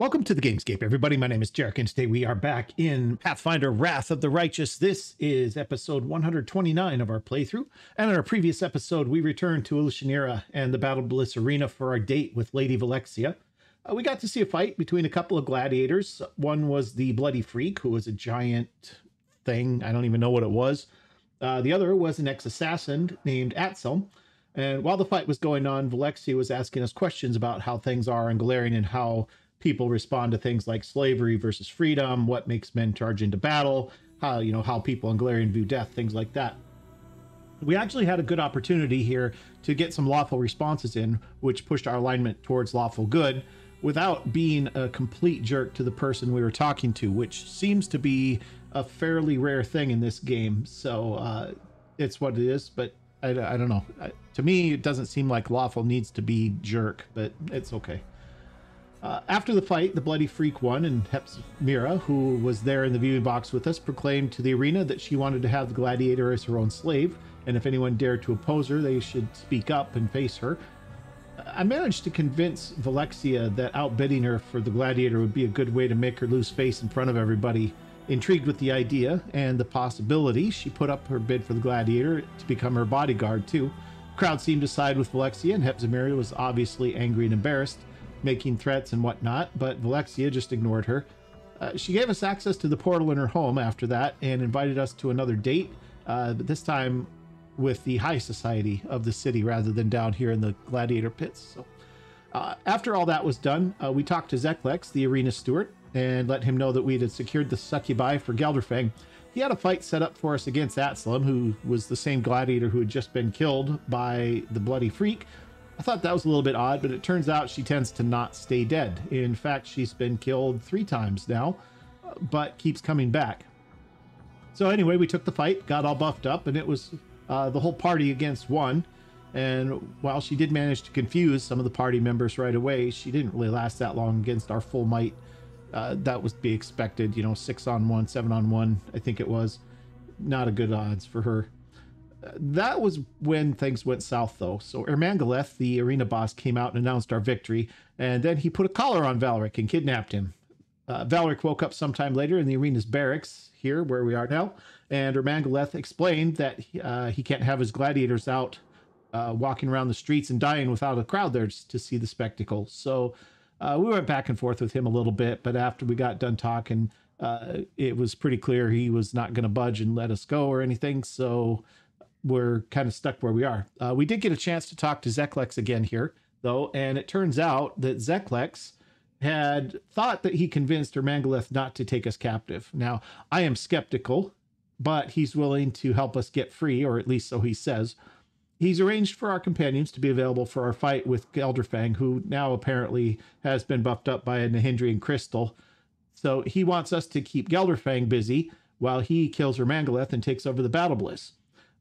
Welcome to the Gamescape, everybody. My name is Jarek, and today we are back in Pathfinder Wrath of the Righteous. This is episode 129 of our playthrough. And in our previous episode, we returned to Ilishanira and the Battle Bliss Arena for our date with Lady Valexia. We got to see a fight between a couple of gladiators. One was the Bloody Freak, who was a giant thing. I don't even know what it was. The other was an ex-assassin named Atselm. And while the fight was going on, Valexia was asking us questions about how things are in Golarion and how people respond to things like slavery versus freedom, what makes men charge into battle, how people in Golarion view death, things like that. We actually had a good opportunity here to get some lawful responses in, which pushed our alignment towards lawful good without being a complete jerk to the person we were talking to, which seems to be a fairly rare thing in this game. So it's what it is, but I don't know. To me, it doesn't seem like lawful needs to be jerk, but it's okay. After the fight, the Bloody Freak won, and Hepzibah, who was there in the viewing box with us, proclaimed to the arena that she wanted to have the gladiator as her own slave, and if anyone dared to oppose her, they should speak up and face her. I managed to convince Valexia that outbidding her for the gladiator would be a good way to make her lose face in front of everybody. Intrigued with the idea and the possibility, she put up her bid for the gladiator to become her bodyguard too. The crowd seemed to side with Valexia, and Hepzibah was obviously angry and embarrassed, making threats and whatnot, but Valexia just ignored her. She gave us access to the portal in her home after that and invited us to another date, but this time with the high society of the city rather than down here in the gladiator pits. So after all that was done, we talked to Zeklex, the arena steward, and let him know that we had secured the succubi for Gelderfang. He had a fight set up for us against Atselm, who was the same gladiator who had just been killed by the Bloody Freak. I thought that was a little bit odd, but it turns out she tends to not stay dead. In fact, she's been killed 3 times now, but keeps coming back. So anyway, we took the fight, got all buffed up, and it was the whole party against one. And while she did manage to confuse some of the party members right away, she didn't really last that long against our full might. That was to be expected, 6-on-1, 7-on-1, I think it was. Not a good odds for her. That was when things went south, though. So Ermangaleth, the arena boss, came out and announced our victory, and then he put a collar on Valric and kidnapped him. Valric woke up sometime later in the arena's barracks, here where we are now, and Ermangaleth explained that he can't have his gladiators out walking around the streets and dying without a crowd there to see the spectacle. So we went back and forth with him a little bit, but after we got done talking, it was pretty clear he was not going to budge and let us go or anything, so we're kind of stuck where we are. We did get a chance to talk to Zeklex again here, though, and it turns out that Zeklex had thought that he convinced Ermangaleth not to take us captive. Now, I am skeptical, but he's willing to help us get free, or at least so he says. He's arranged for our companions to be available for our fight with Gelderfang, who now apparently has been buffed up by a Nahindrian crystal. So he wants us to keep Gelderfang busy while he kills Ermangaleth and takes over the Battle Bliss.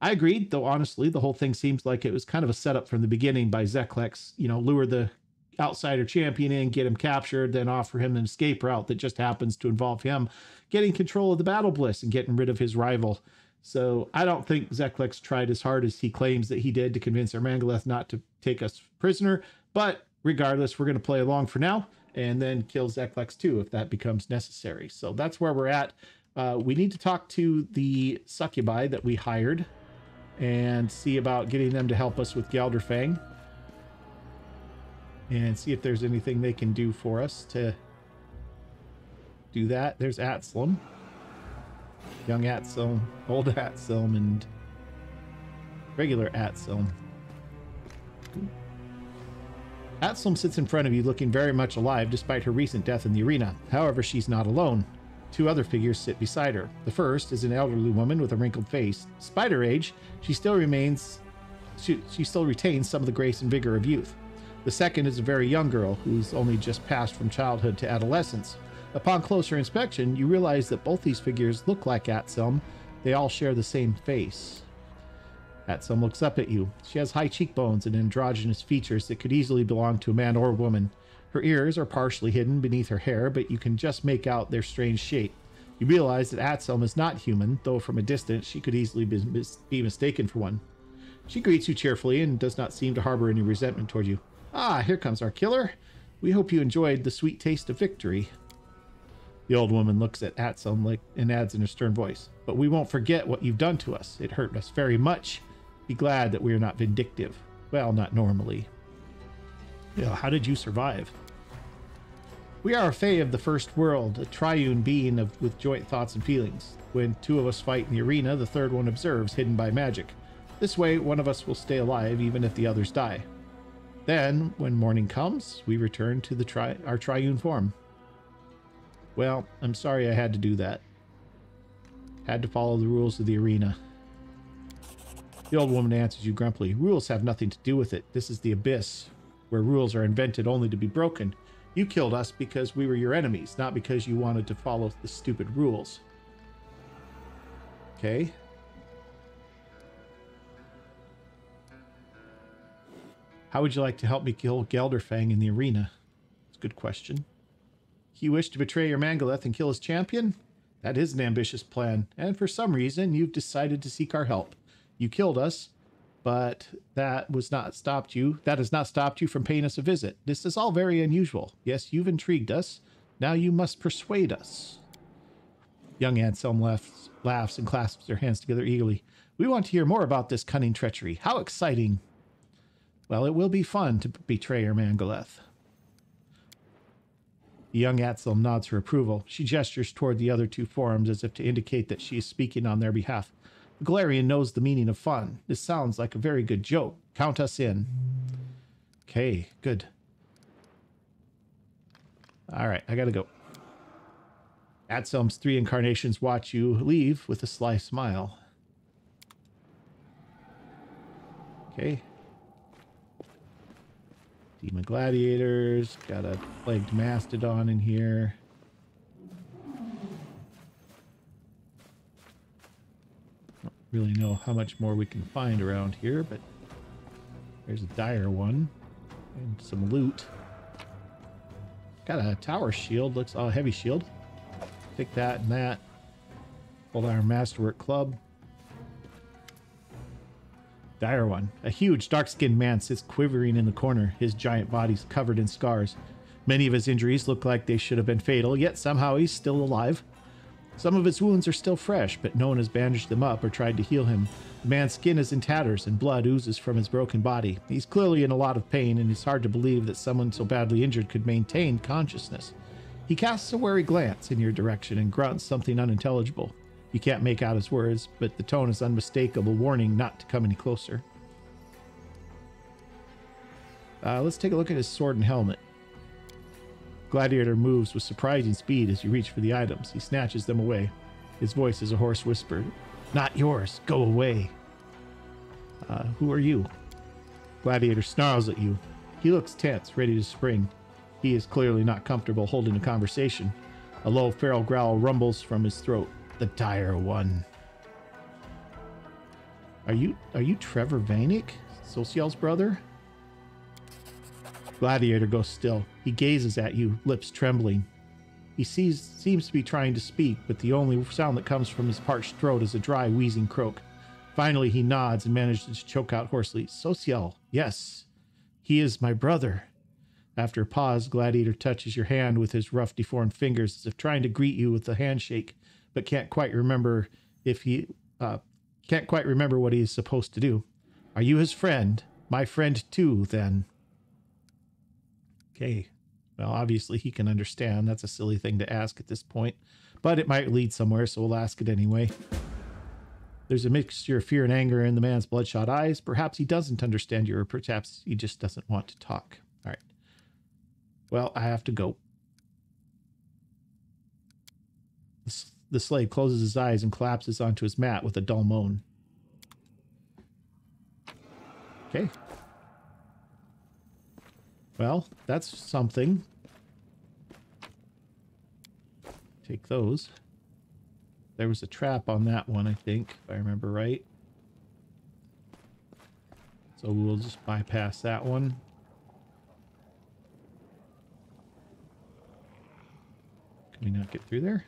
I agreed, though honestly, the whole thing seems like it was kind of a setup from the beginning by Zeklex. Lure the outsider champion in, get him captured, then offer him an escape route that just happens to involve him getting control of the Battle Bliss and getting rid of his rival. So I don't think Zeklex tried as hard as he claims that he did to convince Ermangaleth not to take us prisoner, but regardless, we're going to play along for now and then kill Zeklex too if that becomes necessary. So that's where we're at. We need to talk to the succubi that we hired and see about getting them to help us with Gelderfang and see if there's anything they can do for us to do that. There's Atselm, young Atselm, old Atselm, and regular Atselm. Atselm sits in front of you looking very much alive despite her recent death in the arena. However, she's not alone. 2 other figures sit beside her. The first is an elderly woman with a wrinkled face. Despite her age, she still retains some of the grace and vigor of youth. The second is a very young girl who's only just passed from childhood to adolescence. Upon closer inspection, you realize that both these figures look like Atselm. They all share the same face. Atselm looks up at you. She has high cheekbones and androgynous features that could easily belong to a man or woman. Her ears are partially hidden beneath her hair, but you can just make out their strange shape. You realize that Atselm is not human, though from a distance she could easily be mistaken for one. She greets you cheerfully and does not seem to harbor any resentment toward you. Ah, here comes our killer. We hope you enjoyed the sweet taste of victory. The old woman looks at Atselm and adds in her stern voice, but we won't forget what you've done to us. It hurt us very much. Be glad that we are not vindictive. Well, not normally. How did you survive? We are a Fae of the First World, a triune being with joint thoughts and feelings. When two of us fight in the arena, the third one observes, hidden by magic. This way, one of us will stay alive even if the others die. Then, when morning comes, we return to our triune form. Well, I'm sorry I had to do that. Had to follow the rules of the arena. The old woman answers you grumpily. Rules have nothing to do with it. This is the abyss, where rules are invented only to be broken. You killed us because we were your enemies, not because you wanted to follow the stupid rules. Okay. How would you like to help me kill Gelderfang in the arena? It's a good question. You wish to betray your Mangaleth and kill his champion? That is an ambitious plan, and for some reason, you've decided to seek our help. You killed us, but that has not stopped you from paying us a visit. This is all very unusual. Yes, you've intrigued us. Now you must persuade us. Young Anselm laughs and clasps their hands together eagerly. We want to hear more about this cunning treachery. How exciting. Well, it will be fun to betray your Mangaleth. The young Atselm nods her approval. She gestures toward the other two forms as if to indicate that she is speaking on their behalf. The Galarian knows the meaning of fun. This sounds like a very good joke. Count us in. Okay, good. All right, I gotta go. Atselm's three incarnations watch you leave with a sly smile. Okay. Demon Gladiators. Got a Plagued Mastodon in here. Don't really know how much more we can find around here, but there's a dire one. And some loot. Got a tower shield. Looks a heavy shield. Take that and that. Old Iron Masterwork Club. Dire one. A huge, dark-skinned man sits quivering in the corner, his giant body's covered in scars. Many of his injuries look like they should have been fatal, yet somehow he's still alive. Some of his wounds are still fresh, but no one has bandaged them up or tried to heal him. The man's skin is in tatters, and blood oozes from his broken body. He's clearly in a lot of pain, and it's hard to believe that someone so badly injured could maintain consciousness. He casts a wary glance in your direction and grunts something unintelligible. You can't make out his words, but the tone is unmistakable, warning not to come any closer. Let's take a look at his sword and helmet. Gladiator moves with surprising speed as you reach for the items. He snatches them away. His voice is a hoarse whisper. Not yours. Go away. Who are you? Gladiator snarls at you. He looks tense, ready to spring. He is clearly not comfortable holding a conversation. A low feral growl rumbles from his throat. The dire one. Are you Trevor Vanek? Social's brother? Gladiator goes still. He gazes at you, lips trembling. He seems to be trying to speak, but the only sound that comes from his parched throat is a dry, wheezing croak. Finally, he nods and manages to choke out hoarsely. Social, yes. He is my brother. After a pause, Gladiator touches your hand with his rough, deformed fingers as if trying to greet you with a handshake, but can't quite remember what he is supposed to do. Are you his friend? My friend too, then. Okay. Well, obviously he can understand. That's a silly thing to ask at this point, but it might lead somewhere, so we'll ask it anyway. There's a mixture of fear and anger in the man's bloodshot eyes. Perhaps he doesn't understand you, or perhaps he just doesn't want to talk. All right. Well, I have to go. The slave closes his eyes and collapses onto his mat with a dull moan. Okay. Well, that's something. Take those. There was a trap on that one, I think, if I remember right. So we'll just bypass that one. Can we not get through there?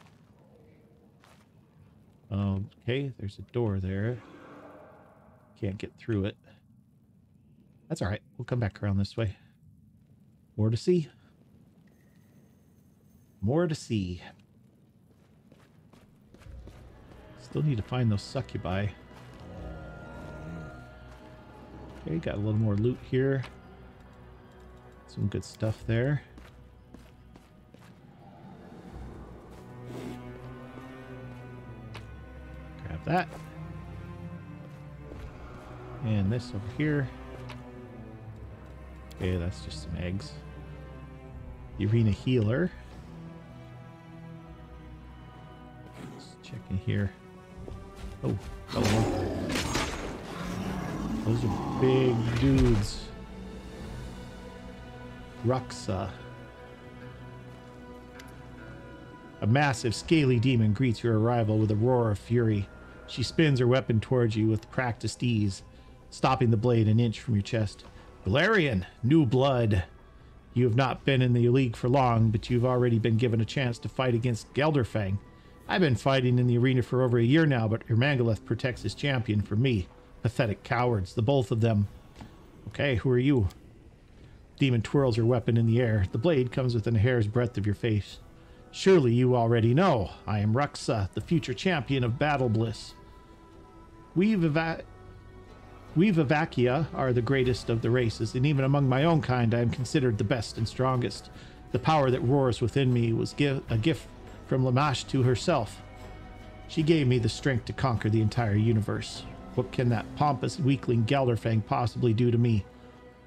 Okay, there's a door there. Can't get through it. That's all right. We'll come back around this way. More to see. More to see. Still need to find those succubi. Okay, got a little more loot here. Some good stuff there. Grab that. And this over here. Okay, that's just some eggs. The arena healer. Just checking here. Oh, hello. Those are big dudes. Ruxa. A massive, scaly demon greets your arrival with a roar of fury. She spins her weapon towards you with practiced ease, stopping the blade an inch from your chest. Galarian, new blood. You have not been in the league for long, but you've already been given a chance to fight against Gelderfang. I've been fighting in the arena for over a year now, but Ermangaleth protects his champion from me. Pathetic cowards, the both of them. Okay, who are you? Demon twirls her weapon in the air. The blade comes within a hair's breadth of your face. Surely you already know. I am Ruxa, the future champion of Battle Bliss. We Vavakia are the greatest of the races, and even among my own kind, I am considered the best and strongest. The power that roars within me was a gift from Lamashtu herself. She gave me the strength to conquer the entire universe. What can that pompous weakling Gelderfang possibly do to me?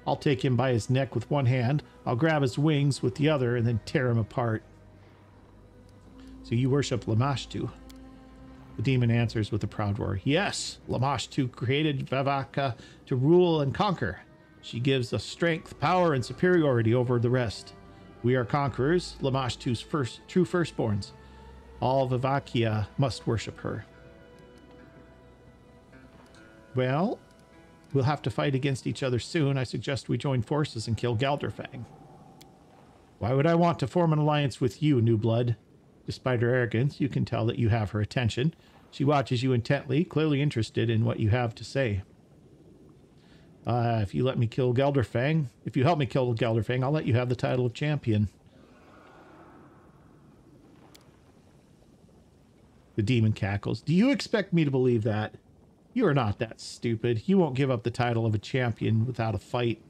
I'll take him by his neck with one hand, I'll grab his wings with the other, and then tear him apart. So you worship Lamashtu? The demon answers with a proud roar. Yes, Lamashtu created Vavaka to rule and conquer. She gives us strength, power, and superiority over the rest. We are conquerors, Lamashtu's true firstborns. All Vavakia must worship her. Well, we'll have to fight against each other soon. I suggest we join forces and kill Gelderfang. Why would I want to form an alliance with you, new blood? Despite her arrogance, you can tell that you have her attention. She watches you intently, clearly interested in what you have to say. If you let me kill Gelderfang, if you help me kill Gelderfang, I'll let you have the title of champion. The demon cackles. Do you expect me to believe that? You are not that stupid. You won't give up the title of a champion without a fight.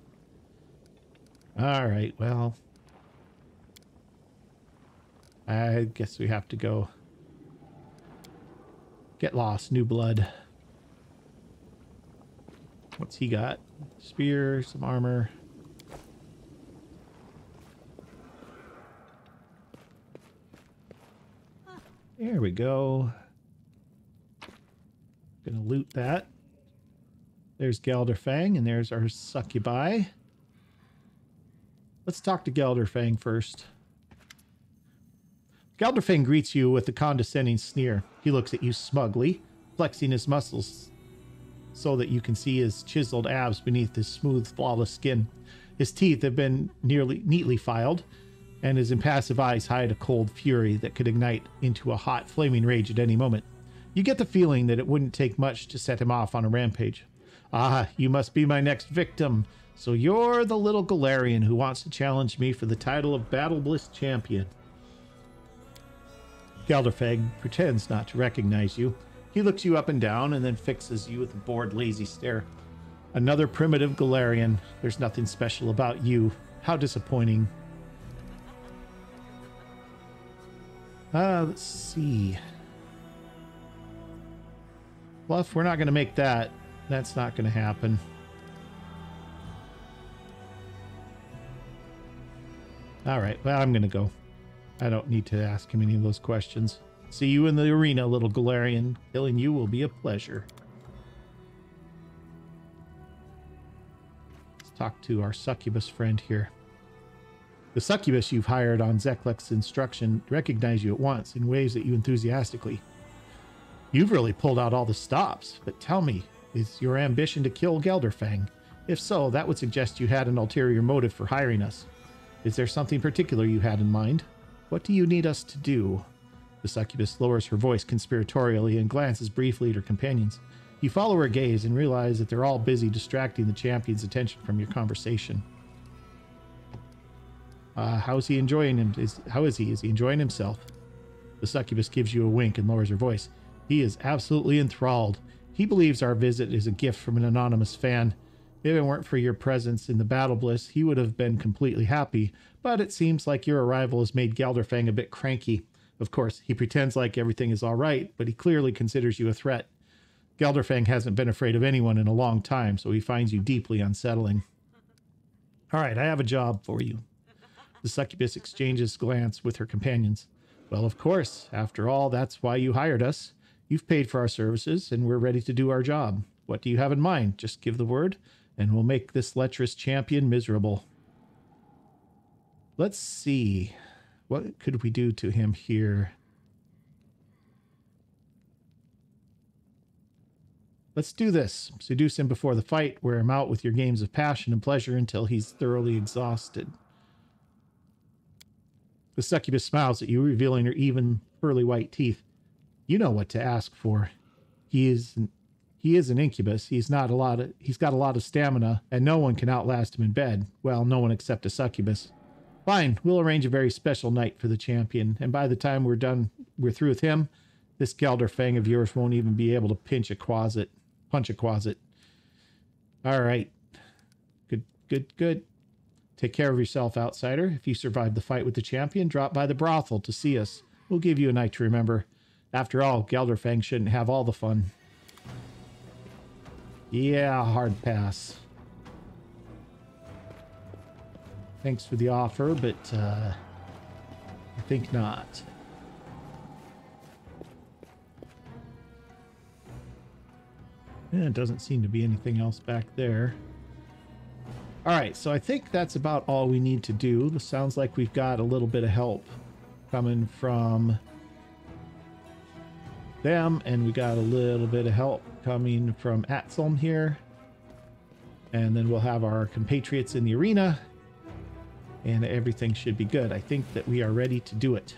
All right, well, I guess we have to go. Get lost, new blood. What's he got? Spear, some armor. There we go. Gonna loot that. There's Gelderfang, and there's our succubi. Let's talk to Gelderfang first. Gelderfang greets you with a condescending sneer. He looks at you smugly, flexing his muscles so that you can see his chiseled abs beneath his smooth, flawless skin. His teeth have been neatly filed, and his impassive eyes hide a cold fury that could ignite into a hot, flaming rage at any moment. You get the feeling that it wouldn't take much to set him off on a rampage. Ah, you must be my next victim. So you're the little Galarian who wants to challenge me for the title of Battle Bliss champion. Gelderfang pretends not to recognize you. He looks you up and down and then fixes you with a bored, lazy stare. Another primitive Galarian. There's nothing special about you. How disappointing. Let's see. Well, if we're not going to make that, that's not going to happen. All right, well, I'm going to go. I don't need to ask him any of those questions. See you in the arena, little Galarian. Killing you will be a pleasure. Let's talk to our succubus friend here. The succubus you've hired on Zeklek's instruction recognize you at once and waves at you enthusiastically. You've really pulled out all the stops, but tell me, is your ambition to kill Gelderfang? If so, that would suggest you had an ulterior motive for hiring us. Is there something particular you had in mind? What do you need us to do? The succubus lowers her voice conspiratorially and glances briefly at her companions. You follow her gaze and realize that they're all busy distracting the champion's attention from your conversation. How's he enjoying him? How is he? Is he enjoying himself? The succubus gives you a wink and lowers her voice. He is absolutely enthralled. He believes our visit is a gift from an anonymous fan. If it weren't for your presence in the Battle Bliss, he would have been completely happy, but it seems like your arrival has made Gelderfang a bit cranky. Of course, he pretends like everything is all right, but he clearly considers you a threat. Gelderfang hasn't been afraid of anyone in a long time, so he finds you deeply unsettling. All right, I have a job for you. The succubus exchanges glance with her companions. Well, of course. After all, that's why you hired us. You've paid for our services, and we're ready to do our job. What do you have in mind? Just give the word, and we'll make this lecherous champion miserable. Let's see. What could we do to him here? Let's do this. Seduce him before the fight. Wear him out with your games of passion and pleasure until he's thoroughly exhausted. The succubus smiles at you, revealing her even, pearly white teeth. You know what to ask for. He is an incubus. He's got a lot of stamina, and no one can outlast him in bed. Well, no one except a succubus. Fine, we'll arrange a very special night for the champion, and by the time we're through with him, this Gelderfang of yours won't even be able to punch a quasit. All right. Good. Take care of yourself, outsider. If you survive the fight with the champion, drop by the brothel to see us. We'll give you a night to remember. After all, Gelderfang shouldn't have all the fun. Yeah, hard pass. Thanks for the offer, but I think not. Yeah, it doesn't seem to be anything else back there. All right, so I think that's about all we need to do. This sounds like we've got a little bit of help coming from them, and we got a little bit of help coming from Atzelm here. And then we'll have our compatriots in the arena, and everything should be good. I think that we are ready to do it.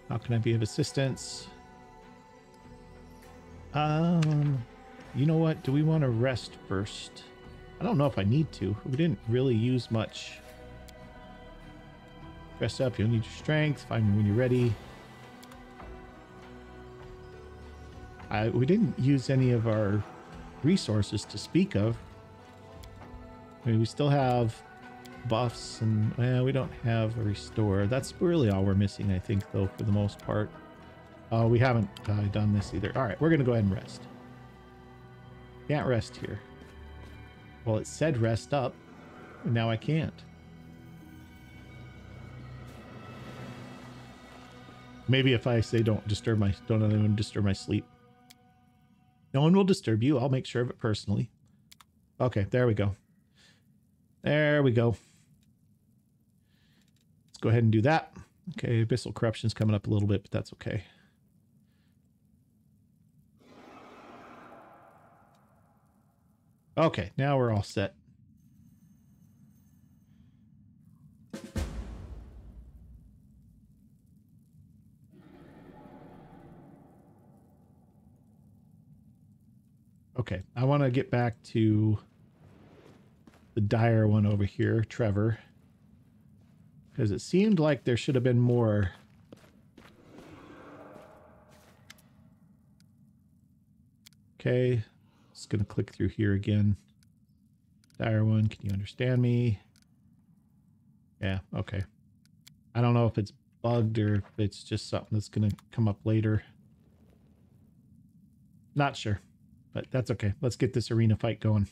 How can I be of assistance? You know what? Do we want to rest first? I don't know if I need to. We didn't really use much. Rest up. You'll need your strength. Find me when you're ready. We didn't use any of our resources to speak of. I mean, we still have buffs, and we don't have a restore. That's really all we're missing, I think, though, for the most part. Oh, we haven't done this either. All right, we're going to go ahead and rest. Can't rest here. Well, it said rest up, and now I can't. Maybe if I say don't let anyone disturb my sleep. No one will disturb you. I'll make sure of it personally. Okay, there we go. There we go. Let's go ahead and do that. Okay, Abyssal Corruption's coming up a little bit, but that's okay. Okay, now we're all set. Okay, I want to get back to the dire one over here, Trevor. Because it seemed like there should have been more. Okay, just going to click through here again. Dire one, can you understand me? Yeah, okay. I don't know if it's bugged or if it's just something that's going to come up later. Not sure, but that's okay. Let's get this arena fight going.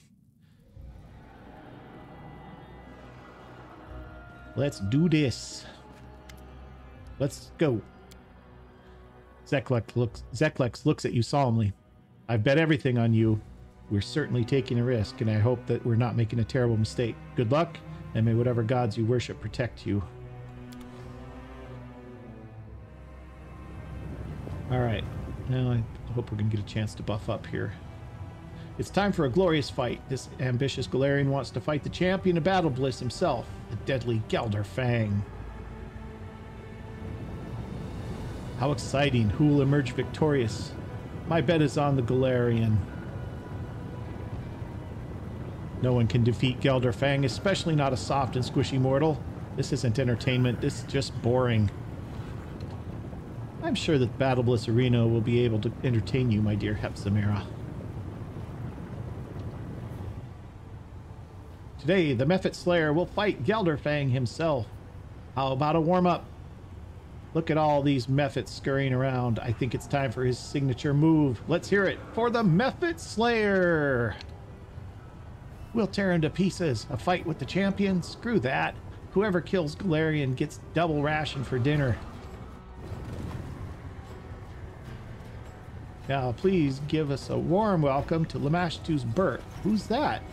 Let's do this. Let's go. Zeklex looks at you solemnly. I've bet everything on you. We're certainly taking a risk, and I hope that we're not making a terrible mistake. Good luck, and may whatever gods you worship protect you. All right. Now I hope we're going to get a chance to buff up here. It's time for a glorious fight. This ambitious Galarian wants to fight the champion of Battle Bliss himself, the deadly Gelderfang. How exciting. Who will emerge victorious? My bet is on the Galarian. No one can defeat Gelderfang, especially not a soft and squishy mortal. This isn't entertainment, this is just boring. I'm sure that Battle Bliss Arena will be able to entertain you, my dear Hepzimera. Today, the Mephit Slayer will fight Gelderfang himself. How about a warm-up? Look at all these Mephits scurrying around. I think it's time for his signature move. Let's hear it for the Mephit Slayer. We'll tear him to pieces. A fight with the champion? Screw that. Whoever kills Galarian gets double ration for dinner. Now, please give us a warm welcome to Lamashtu's Burt. Who's that?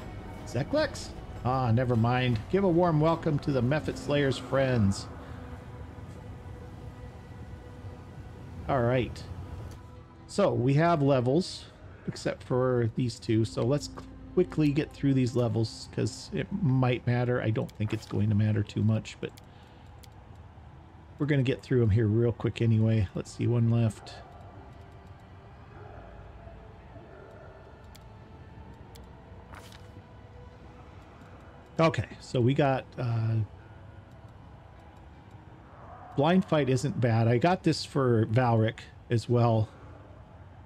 Zeklex? Ah, never mind. Give a warm welcome to the Mephit Slayer's friends. Alright. So, we have levels, except for these two. So, let's quickly get through these levels, because it might matter. I don't think it's going to matter too much, but we're going to get through them here real quick anyway. Let's see, one left. Okay, so we got Blind Fight isn't bad. I got this for Valric as well.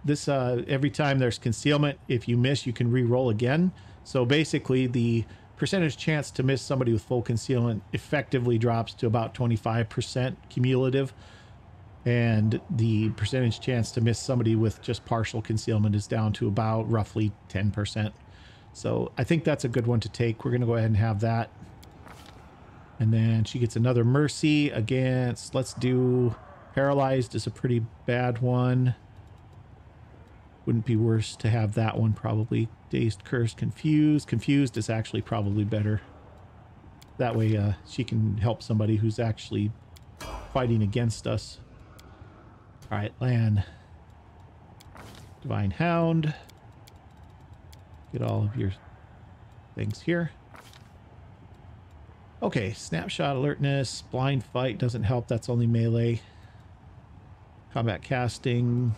This every time there's concealment, if you miss, you can re-roll again. So basically, the percentage chance to miss somebody with full concealment effectively drops to about 25% cumulative, and the percentage chance to miss somebody with just partial concealment is down to about roughly 10%. So I think that's a good one to take. We're going to go ahead and have that. And then she gets another Mercy against, let's do Paralyzed is a pretty bad one. Wouldn't be worse to have that one probably. Dazed, Cursed, Confused. Confused is actually probably better. That way she can help somebody who's actually fighting against us. All right, Lan. Divine Hound. Get all of your things here. Okay, Snapshot Alertness. Blind Fight doesn't help. That's only melee. Combat Casting.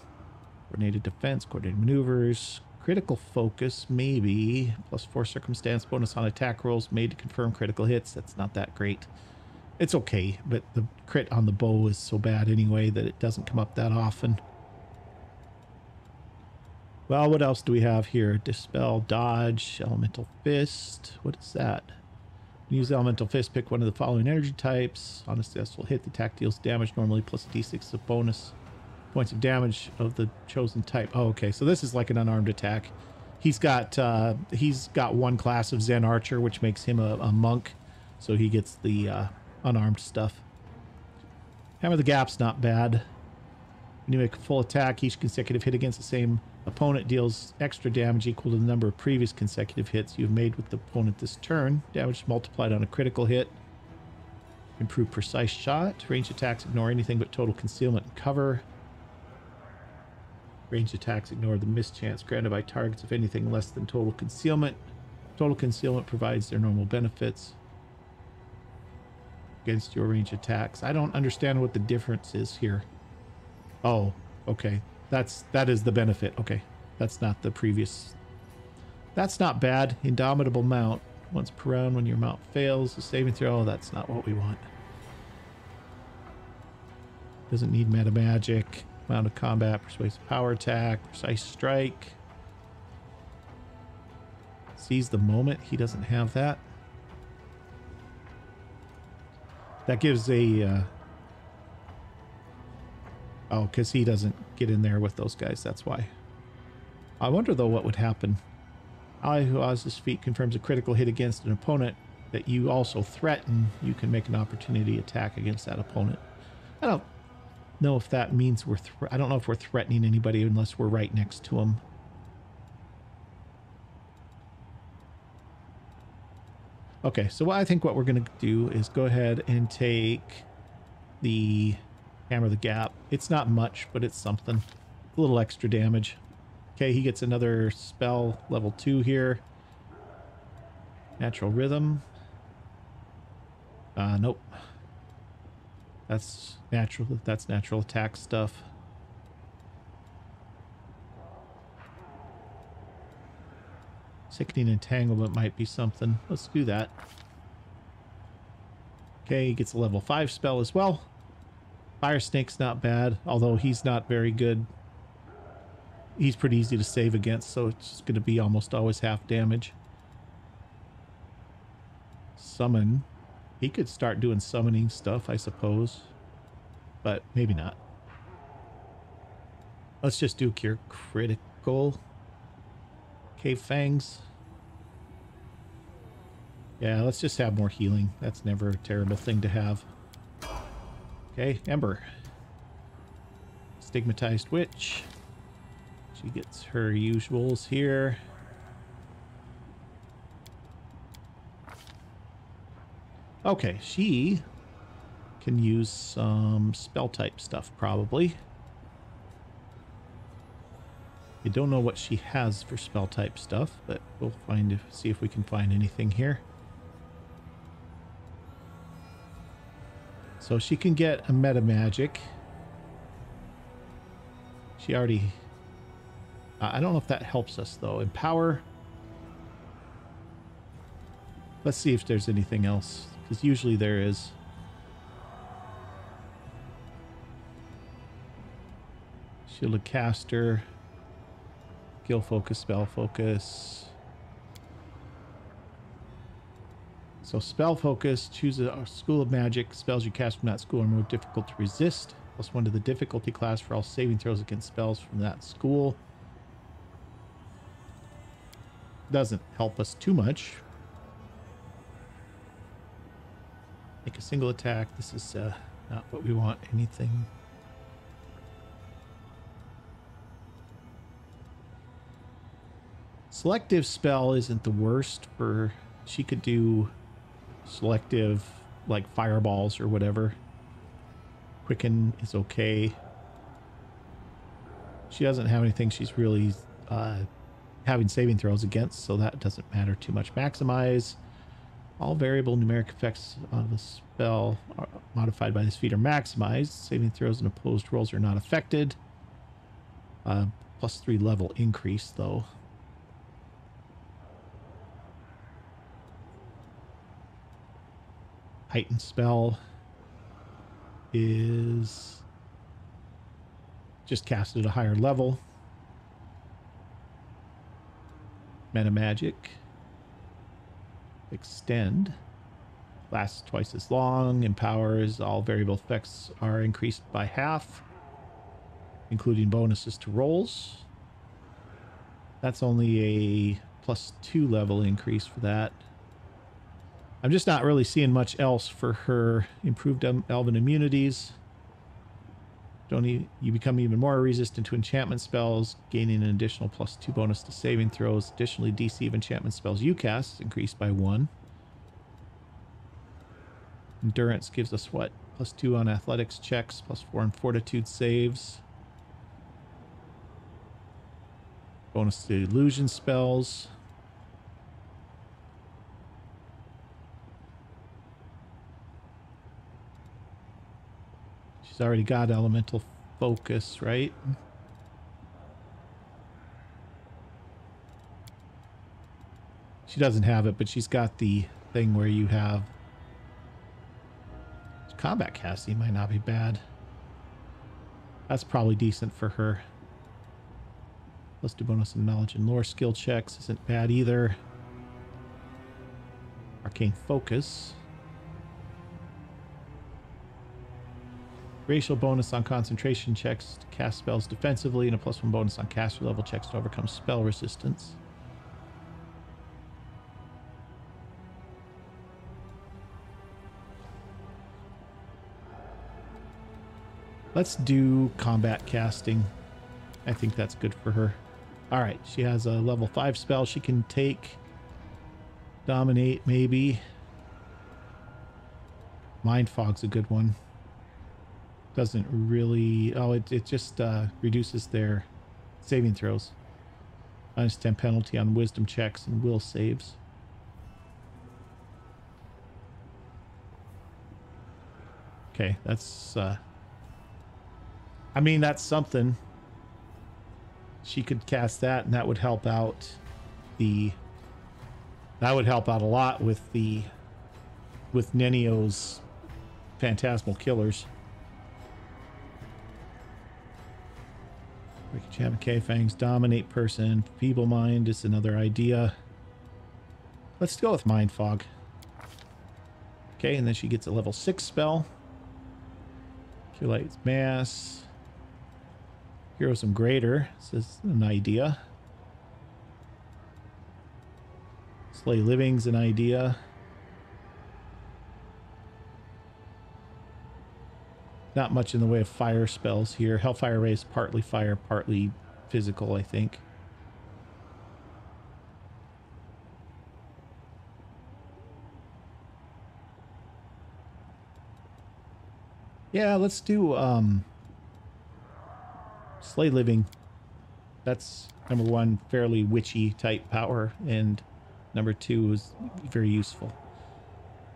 Coordinated Defense. Coordinated Maneuvers. Critical Focus, maybe. +4 Circumstance bonus on attack rolls made to confirm critical hits. That's not that great. It's okay, but the crit on the bow is so bad anyway that it doesn't come up that often. Well, what else do we have here? Dispel, Dodge, Elemental Fist. What is that? Use Elemental Fist, pick one of the following energy types. On a successful hit, the attack deals damage normally plus a d6 of bonus points of damage of the chosen type. Oh, okay. So this is like an unarmed attack. He's got one class of Zen Archer, which makes him a monk. So he gets the unarmed stuff. Hammer the Gap's not bad. When you make a full attack, each consecutive hit against the same opponent deals extra damage equal to the number of previous consecutive hits you've made with the opponent this turn. Damage multiplied on a critical hit. Improve precise shot. Range attacks ignore anything but total concealment and cover. Range attacks ignore the mischance granted by targets of anything less than total concealment. Total concealment provides their normal benefits against your range attacks. I don't understand what the difference is here. Oh, okay. That is the benefit. Okay. That's not the previous. That's not bad. Indomitable Mount. Once per round when your mount fails, a saving throw. That's not what we want. Doesn't need meta magic. Amount of combat, persuasive power attack, precise strike. Seize the moment. He doesn't have that. That gives a oh, because he doesn't get in there with those guys. That's why. I wonder, though, what would happen. Ally who causes feat confirms a critical hit against an opponent that you also threaten. You can make an opportunity attack against that opponent. I don't know if that means I don't know if we're threatening anybody unless we're right next to them. Okay, so I think what we're going to do is go ahead and take the Hammer the Gap. It's not much, but it's something. A little extra damage. Okay, he gets another spell, level 2 here. Natural Rhythm. Nope. That's natural attack stuff. Sickening Entanglement might be something. Let's do that. Okay, he gets a level 5 spell as well. Fire Snake's not bad, although he's not very good. He's pretty easy to save against, so it's just going to be almost always half damage. Summon. He could start doing summoning stuff, I suppose. But maybe not. Let's just do Cure Critical. Cave Fangs. Yeah, let's just have more healing. That's never a terrible thing to have. Okay, Ember. Stigmatized Witch. She gets her usuals here. Okay, she can use some spell type stuff probably. I don't know what she has for spell type stuff, but we'll see if we can find anything here. So she can get a meta magic. She already... I don't know if that helps us though. Empower. Let's see if there's anything else, because usually there is. Shielded Caster. Skill Focus, Spell Focus. So Spell Focus, choose a school of magic. Spells you cast from that school are more difficult to resist. +1 to the difficulty class for all saving throws against spells from that school. Doesn't help us too much. Make a single attack. This is not what we want. Anything. Selective spell isn't the worst for... She could do selective, like fireballs or whatever. Quicken is okay. She doesn't have anything she's really having saving throws against, so that doesn't matter too much. Maximize. All variable numeric effects of a spell are modified by this feat are maximized. Saving throws and opposed rolls are not affected. +3 level increase, though. Heightened spell is just cast at a higher level. Meta magic. Extend. Lasts twice as long. Empowers. All variable effects are increased by half, including bonuses to rolls. That's only a +2 level increase for that. I'm just not really seeing much else for her. Improved elven immunities. You become even more resistant to enchantment spells, gaining an additional +2 bonus to saving throws. Additionally, DC of enchantment spells you cast is increased by 1. Endurance gives us what? +2 on athletics checks, +4 on fortitude saves. Bonus to illusion spells. She's already got elemental focus, right? She doesn't have it, but she's got the thing where you have combat casting. Might not be bad. That's probably decent for her. +2 bonus in knowledge and lore skill checks isn't bad either. Arcane focus. Racial bonus on concentration checks to cast spells defensively, and a +1 bonus on caster level checks to overcome spell resistance. Let's do combat casting. I think that's good for her. All right, she has a level 5 spell she can take. Dominate, maybe. Mind Fog's a good one. Doesn't really... Oh, it just reduces their saving throws. -10 penalty on wisdom checks and will saves. Okay, that's... I mean, that's something. She could cast that, and that would help out the That would help out a lot with Nenio's phantasmal killers. Wicked Champion K-Fangs, dominate person. Feeble Mind is another idea. Let's go with Mind Fog. Okay, and then she gets a level 6 spell. Cure Light's Mass. Heroism Greater. This is an idea. Slay Living's an idea. Not much in the way of fire spells here. Hellfire Ray is partly fire, partly physical, I think. Yeah, let's do Slay Living. That's number one, fairly witchy type power, and number two is very useful.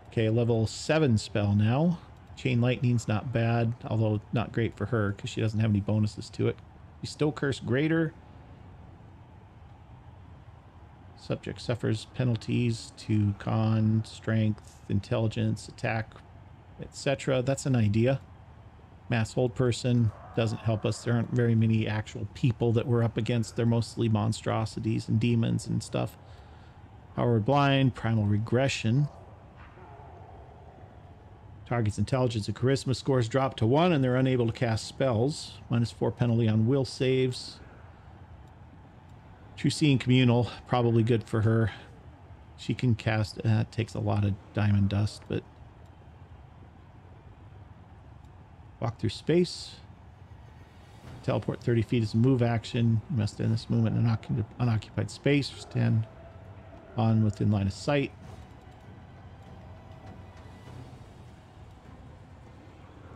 Okay, level 7 spell now. Chain Lightning's not bad, although not great for her because she doesn't have any bonuses to it. Bestow Curse Greater. Subject suffers penalties to con, strength, intelligence, attack, etc. That's an idea. Mass Hold Person doesn't help us. There aren't very many actual people that we're up against. They're mostly monstrosities and demons and stuff. Powered Blind, Primal Regression. Target's intelligence and charisma scores drop to 1 and they're unable to cast spells. -4 penalty on will saves. True Seeing Communal, probably good for her. She can cast, it takes a lot of diamond dust, but walk through space. Teleport 30 feet is a move action. You must end this movement in unoccupied space or stand on within line of sight.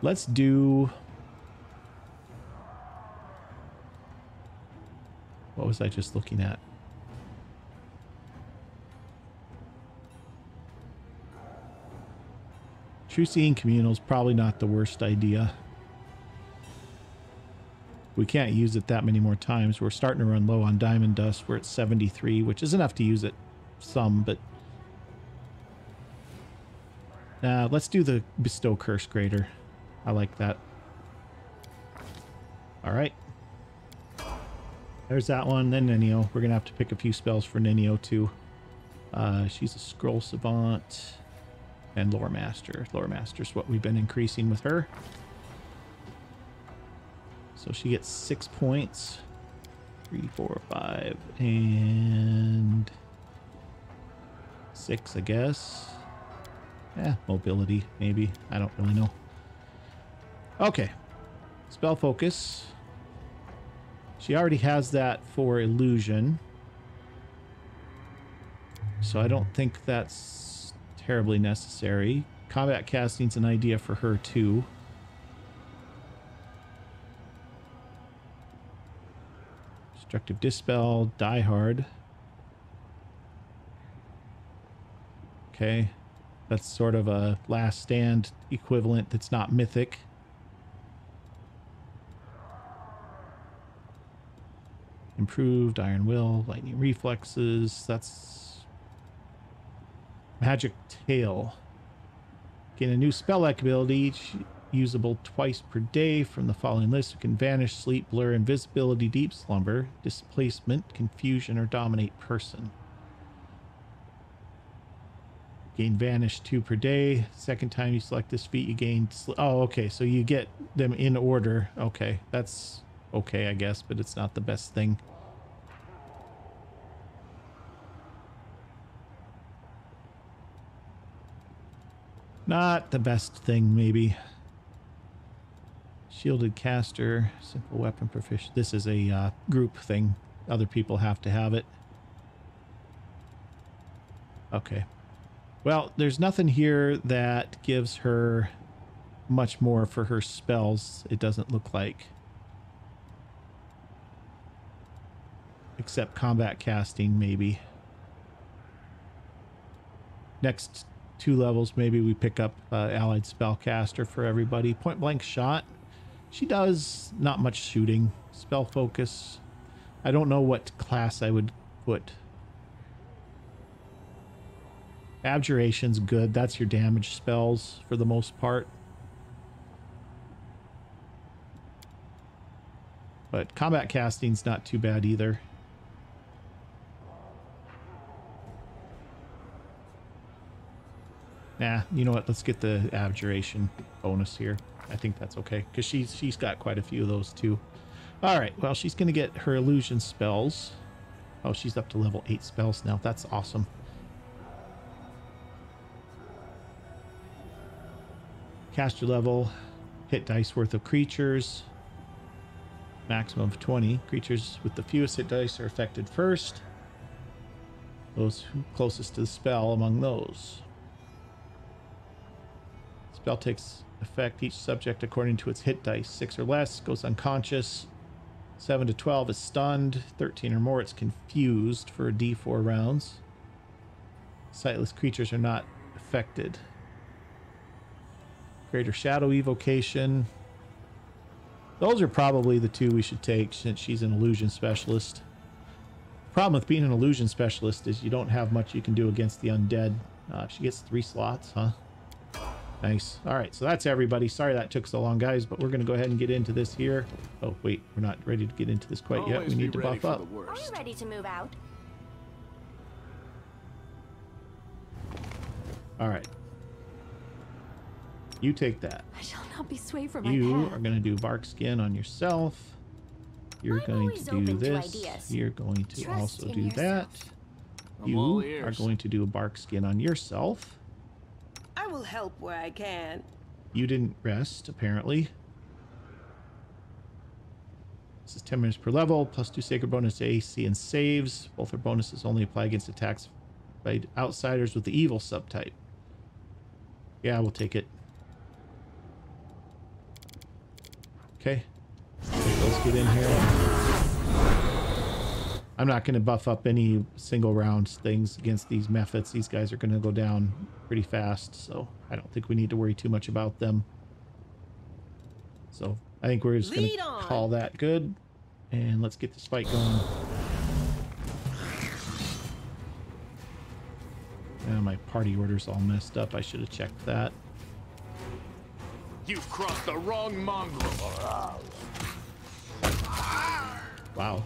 Let's do... What was I just looking at? True Seeing Communal is probably not the worst idea. We can't use it that many more times. We're starting to run low on diamond dust. We're at 73, which is enough to use it some, but... let's do the Bestow Curse Greater. I like that. Alright. There's that one. Then Nenio. We're going to have to pick a few spells for Nenio too. She's a Scroll Savant and Lore Master. Lore Master's what we've been increasing with her. So she gets 6 points. 3, 4, 5, and 6, I guess. Yeah, mobility, maybe. I don't really know. Okay. Spell Focus. She already has that for Illusion. So I don't think that's terribly necessary. Combat Casting's an idea for her too. Destructive Dispel, Die Hard. Okay. That's sort of a last stand equivalent that's not mythic. Improved Iron Will, Lightning Reflexes. That's Magic Tail. Gain a new spell-like ability, usable twice per day from the following list. You can Vanish, Sleep, Blur, Invisibility, Deep Slumber, Displacement, Confusion, or Dominate Person. Gain Vanish 2 per day. Second time you select this feat, you gain... Oh, okay, so you get them in order. Okay, that's okay, I guess, but it's not the best thing. Not the best thing, maybe. Shielded Caster, Simple Weapon Proficient. This is a group thing. Other people have to have it. Okay. Well, there's nothing here that gives her much more for her spells, it doesn't look like. Except Combat Casting, maybe. Next 2 levels, maybe we pick up Allied Spellcaster for everybody. Point Blank Shot. She does not much shooting. Spell Focus. I don't know what class I would put. Abjuration's good. That's your damage spells for the most part. But combat casting's not too bad either. Nah, you know what? Let's get the abjuration bonus here. I think that's okay because she's got quite a few of those too. All right. Well, she's gonna get her illusion spells. Oh, she's up to level 8 spells now. That's awesome. Caster level, hit dice worth of creatures. Maximum of 20. Creatures with the fewest hit dice are affected first. Those closest to the spell among those. Spell takes effect each subject according to its hit dice. 6 or less goes unconscious. 7 to 12 is stunned. 13 or more it's confused for a D4 rounds. Sightless creatures are not affected. Greater Shadow Evocation. Those are probably the two we should take since she's an illusion specialist. The problem with being an illusion specialist is you don't have much you can do against the undead. She gets 3 slots, huh? Nice. All right, so that's everybody. Sorry that took so long, guys, but we're going to go ahead and get into this here. Oh, wait, we're not ready to get into this quite yet. We need to buff up. Are you ready to move out? All right. You take that. I shall not be swayed from my You path. are going to do bark skin on yourself. You're I'm going always to do open to this. ideas. You're going to Trust also in do yourself. that. I'm all You are ears. going to do a bark skin on yourself. I will help where I can. You didn't rest, apparently. This is 10 minutes per level, plus 2 sacred bonus to AC and saves. Both are bonuses only apply against attacks by outsiders with the evil subtype. Yeah, we'll take it. Okay. Let's get in here. I'm not going to buff up any single round things against these mephits. These guys are going to go down pretty fast, so I don't think we need to worry too much about them. So I think we're just going to call that good, and let's get this fight going. Yeah, my party order's all messed up. I should have checked that. You've crossed the wrong mongrel. Wow.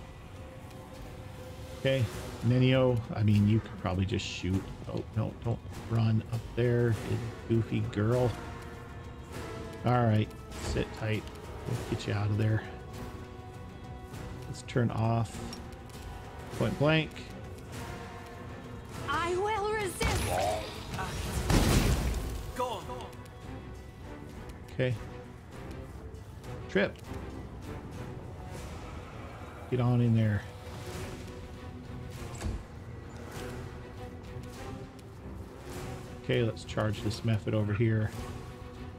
Okay, Nenio, I mean, you could probably just shoot. Oh, no, don't run up there, you goofy girl. All right, sit tight. We'll get you out of there. Let's turn off point blank. I will resist. Go on, go on. Okay. Trip. Get on in there. Okay, let's charge this mephit over here.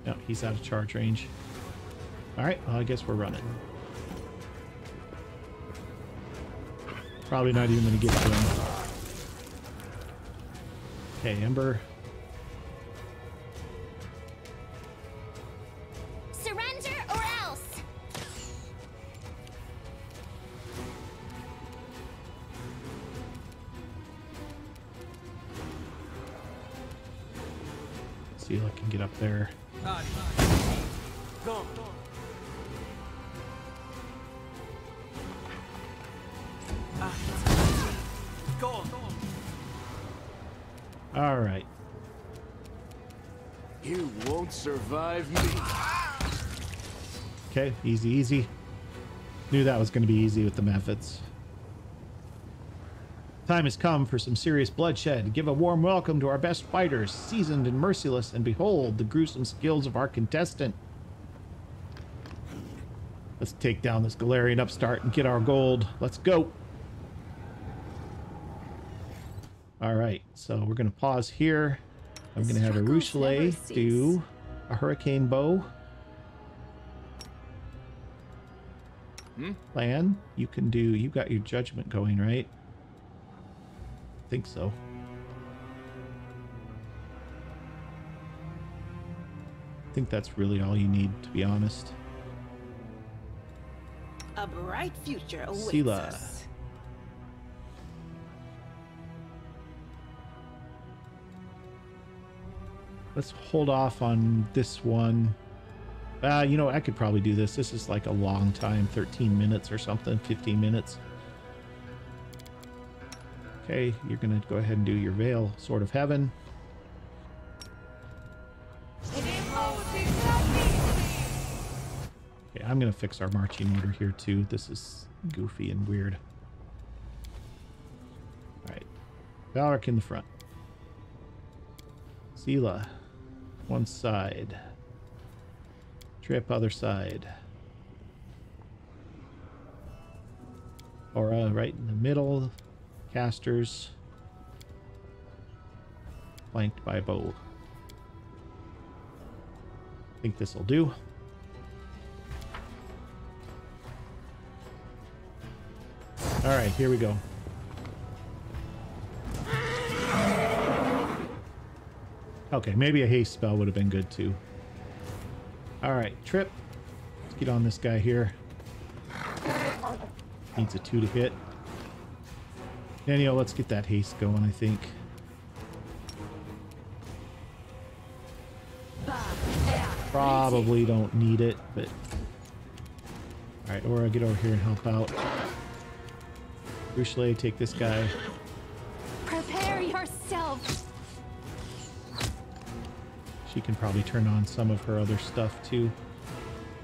No, he's out of charge range. All right, well, I guess we're running. Probably not even going to get to him. Okay, Ember. Surrender or else. See if I can get up there. Go on. Go on. All right. You won't survive me. Okay, easy, easy. Knew that was going to be easy with the mephits. Time has come for some serious bloodshed. Give a warm welcome to our best fighters, seasoned and merciless, and behold the gruesome skills of our contestant. Let's take down this Galarian upstart and get our gold. Let's go. All right, so we're going to pause here. I'm going to have a Struggles never Rochelet cease. do a hurricane bow. Plan, you can do, you got your judgment going, right? I think so. I think that's really all you need, to be honest. A bright future awaits Sela. us. Let's hold off on this one. You know, I could probably do this. This is like a long time, 13 minutes or something, 15 minutes. Okay, you're going to go ahead and do your Veil, Sword of Heaven. Okay, I'm going to fix our marching order here too. This is goofy and weird. All right, Valric in the front. Seelah, one side. Trip, other side. Aura right in the middle. Casters. Flanked by bow. I think this will do. Alright, here we go. Okay, maybe a haste spell would have been good too. Alright, Trip. Let's get on this guy here. Needs a 2 to hit. Daniel, let's get that haste going, I think. Probably don't need it, but... Alright, Aura, get over here and help out. Ruchelet, take this guy. Prepare yourself. She can probably turn on some of her other stuff too.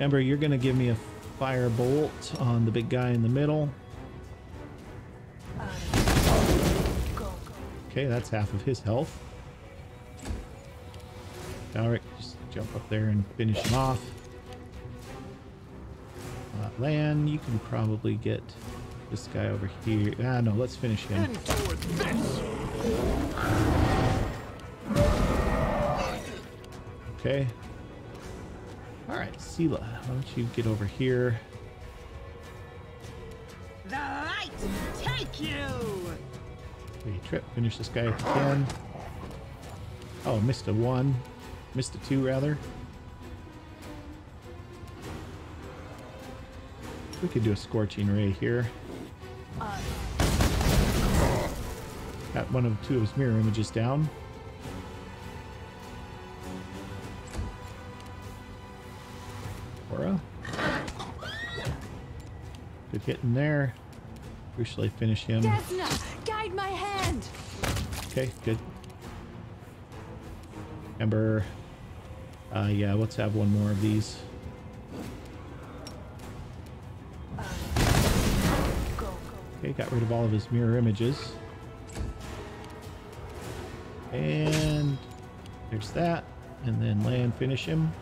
Ember, you're going to give me a fire bolt on the big guy in the middle. Okay, that's half of his health. Valric, just jump up there and finish him off. Lan, you can probably get this guy over here. Ah, no, let's finish him. Okay. Alright, Seelah, why don't you get over here? The light take you! Okay, Trip, finish this guy if you can. Oh, missed a 1. Missed a 2, rather. We could do a Scorching Ray here. Got 2 of his mirror images down. Aura. Good hit in there. Ruchelet, finish him. Desna, guide my hand. Okay, good. Ember. Yeah, let's have one more of these. Okay, got rid of all of his mirror images. And there's that. And then Lan, finish him.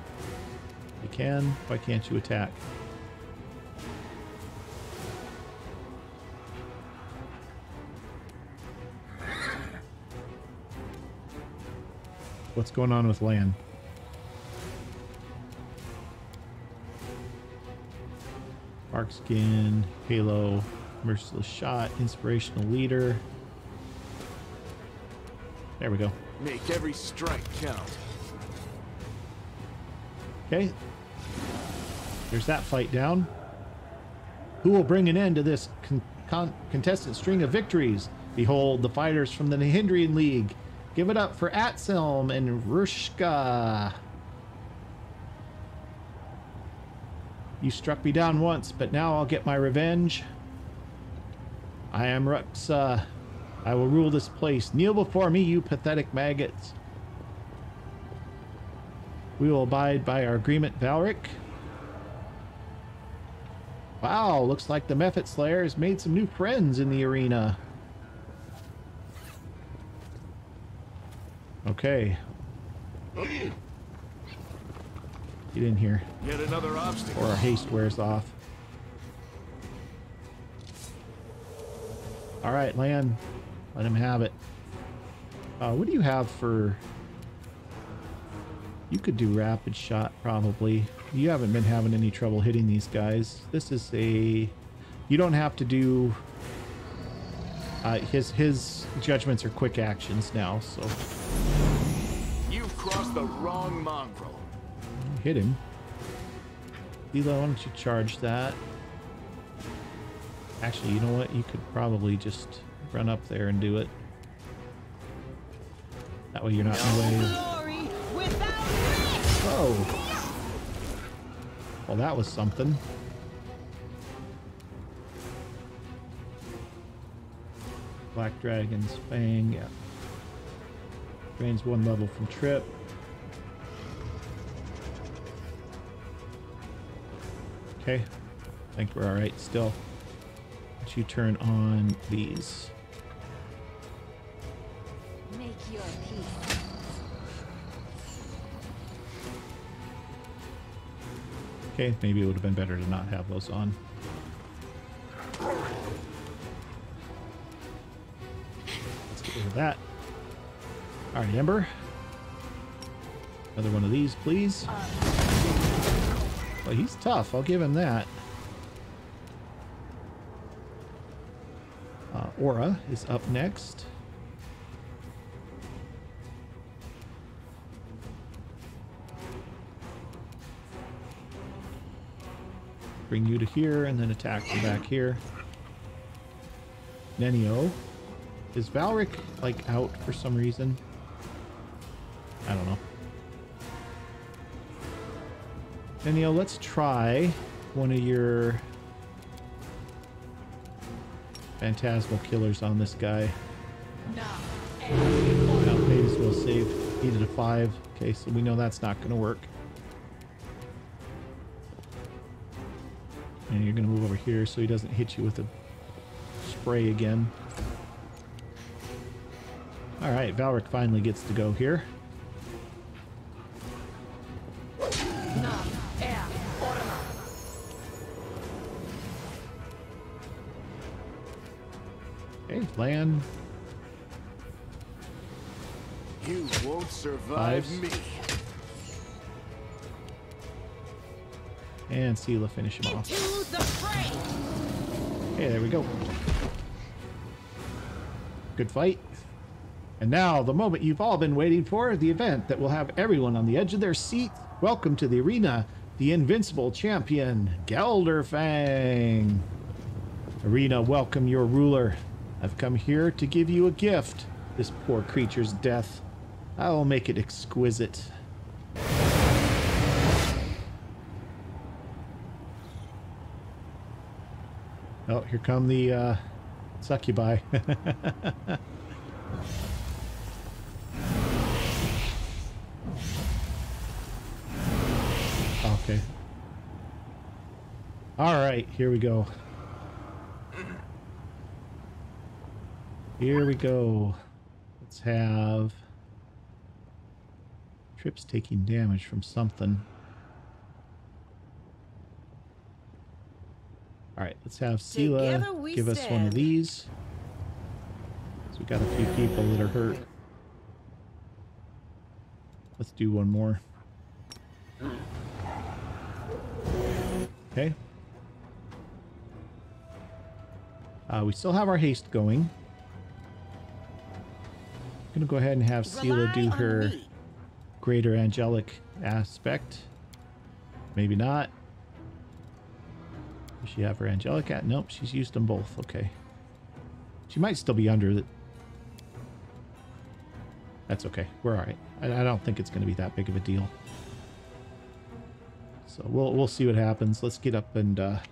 You can. Why can't you attack? What's going on with Lan? Mark Skin, Halo, Merciless Shot, Inspirational Leader. There we go. Make every strike count. Okay. There's that fight down. Who will bring an end to this contestant string of victories? Behold, the fighters from the Nihindrian League. Give it up for Atselm and Rushka. You struck me down once, but now I'll get my revenge. I am Ruxa. I will rule this place. Kneel before me, you pathetic maggots. We will abide by our agreement, Valric. Wow, looks like the Mephit Slayer has made some new friends in the arena. Okay. Get in here. Yet another obstacle. Or our haste wears off. Alright, Lan. Let him have it. What do you have for... You could do rapid shot, probably. You haven't been having any trouble hitting these guys. This is a... You don't have to do... his judgments are quick actions now, so... You've crossed the wrong mongrel. Hit him. Lilo, why don't you charge that? Actually, you know what? You could probably just run up there and do it. That way you're not in the way. Glory will Whoa. Well, that was something. Black Dragon's Fang, yeah. Drains 1 level from Trip. Okay. I think we're alright still. Let you turn on these. Make your peace. Okay, maybe it would have been better to not have those on. Let's get rid of that. Alright, Ember. Another one of these, please. Well, he's tough. I'll give him that. Aura is up next. Bring you to here and then attack from back here. Nenio. Is Valric, like, out for some reason? I don't know. Nenio, let's try one of your phantasmal killers on this guy. Well, maybe as well save. Needed a 5. Okay, so we know that's not going to work. And you're going to move over here so he doesn't hit you with a spray again. Alright, Valric finally gets to go here. Okay, land. You won't survive Fives. me. And Sela finish him off. Into the fray. Okay, there we go. Good fight. And now, the moment you've all been waiting for, the event that will have everyone on the edge of their seat. Welcome to the arena, the invincible champion, Gelderfang. Arena, welcome your ruler. I've come here to give you a gift. This poor creature's death. I will make it exquisite. Oh, here come the succubi. Okay. All right, here we go. Here we go. Let's have Trip's taking damage from something. All right, let's have Together Sela we give us one of stand. these. So we got a few people that are hurt. Let's do one more. Okay. We still have our haste going. I'm gonna go ahead and have Sela do Rely on her me. greater angelic aspect. Maybe not. Does she have her angelic at? Nope, she's used them both. Okay. She might still be under it. That's okay. We're all right. I don't think it's going to be that big of a deal. So we'll see what happens. Let's get up and get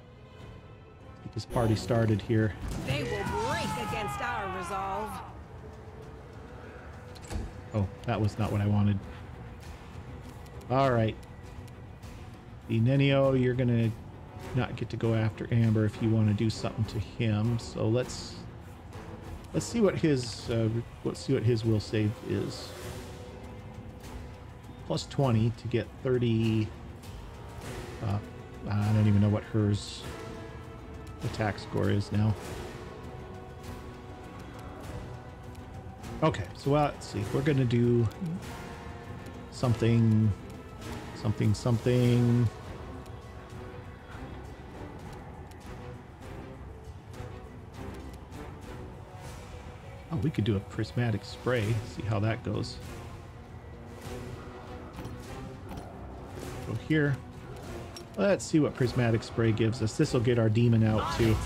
this party started here. They will break against our resolve. Oh, that was not what I wanted. All right. The Nenio, you're going to not get to go after Amber if you want to do something to him. So let's see what his will save is. Plus 20 to get 30. I don't even know what hers attack score is now. Okay, so let's see. We're gonna do something. Oh, we could do a prismatic spray. See how that goes. Go here. Let's see what prismatic spray gives us. This will get our demon out too.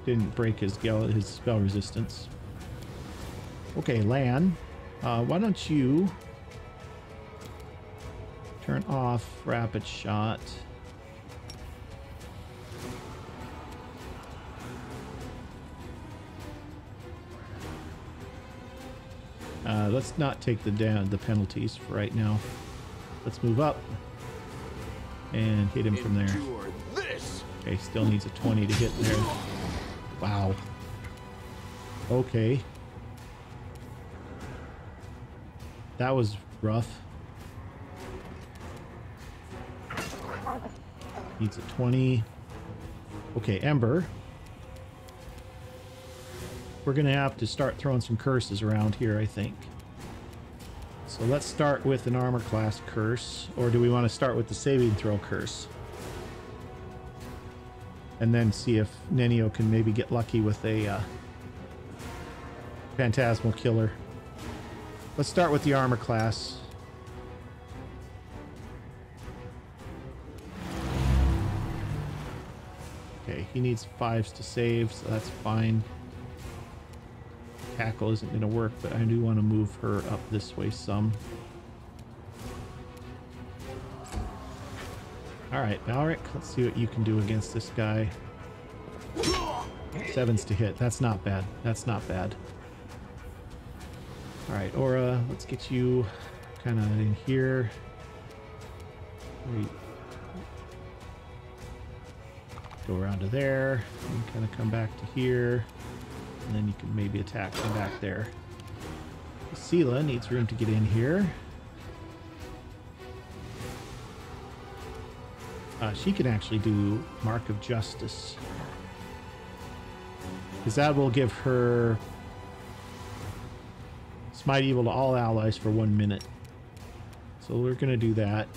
Didn't break his spell resistance. Okay, Lan, why don't you turn off rapid shot? Let's not take the penalties for right now. Let's move up and hit him from there. Endure this. Okay, still needs a 20 to hit there. Wow. Okay. That was rough. Needs a 20. Okay, Ember. We're going to have to start throwing some curses around here, I think. So let's start with an armor class curse. Or do we want to start with the saving throw curse? And then see if Nenio can maybe get lucky with a Phantasmal Killer. Let's start with the armor class. Okay, he needs 5s to save, so that's fine. Tackle isn't going to work, but I do want to move her up this way some. Alright, Balric, let's see what you can do against this guy. 7s to hit. That's not bad. That's not bad. Alright, Aura, let's get you kind of in here. Go around to there and kind of come back to here. And then you can maybe attack from back there. Sela needs room to get in here. She can actually do Mark of Justice. Because that will give her Smite Evil to all allies for 1 minute. So we're going to do that.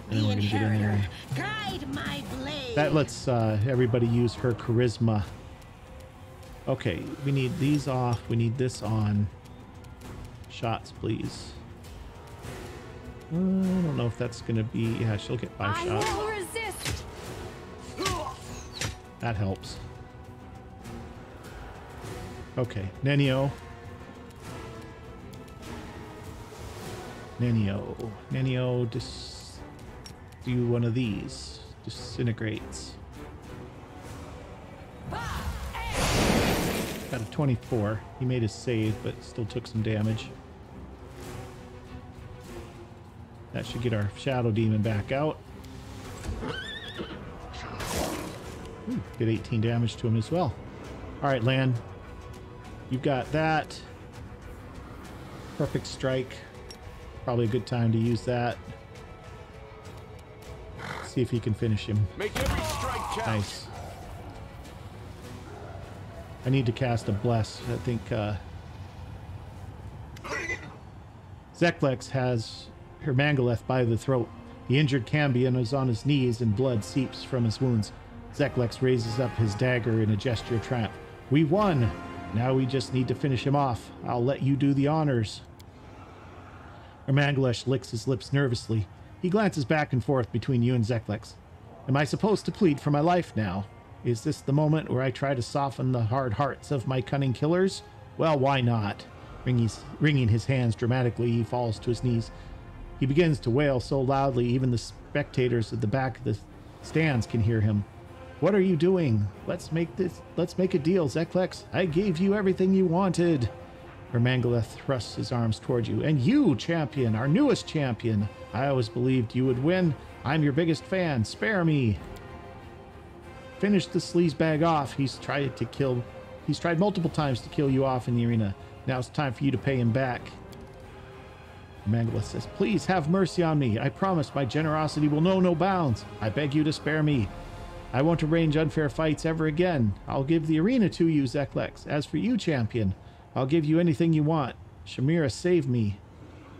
And then we're going to get in there. Guide my blade. That lets everybody use her charisma. Okay, we need these off. We need this on. Shots, please. I don't know if that's going to be... Yeah, she'll get 5 shots. I will resist. That helps. Okay, Nenio. Nenio, just do one of these. Disintegrates. Got a 24. He made his save, but still took some damage. That should get our Shadow Demon back out. Ooh, did 18 damage to him as well. Alright, Lan. You've got that. Perfect Strike. Probably a good time to use that. See if he can finish him. Make every strike count. Nice. I need to cast a Bless. I think Zeklex has her Mangaleth by the throat. The injured Cambion is on his knees and blood seeps from his wounds. Zeklex raises up his dagger in a gesture of triumph. We won! Now we just need to finish him off. I'll let you do the honors. Ermanglesh licks his lips nervously. He glances back and forth between you and Zeklex. Am I supposed to plead for my life now? Is this the moment where I try to soften the hard hearts of my cunning killers? Well, why not? Wringing his hands dramatically, he falls to his knees. He begins to wail so loudly even the spectators at the back of the stands can hear him. What are you doing? Let's make a deal, Zeklex. I gave you everything you wanted. Ermangaleth thrusts his arms toward you. And you, champion, our newest champion. I always believed you would win. I'm your biggest fan. Spare me. Finish the sleazebag off. He's tried multiple times to kill you off in the arena. Now it's time for you to pay him back. Ermangaleth says, please have mercy on me. I promise my generosity will know no bounds. I beg you to spare me. I won't arrange unfair fights ever again. I'll give the arena to you, Zeklex. As for you, champion, I'll give you anything you want. Shamira, save me.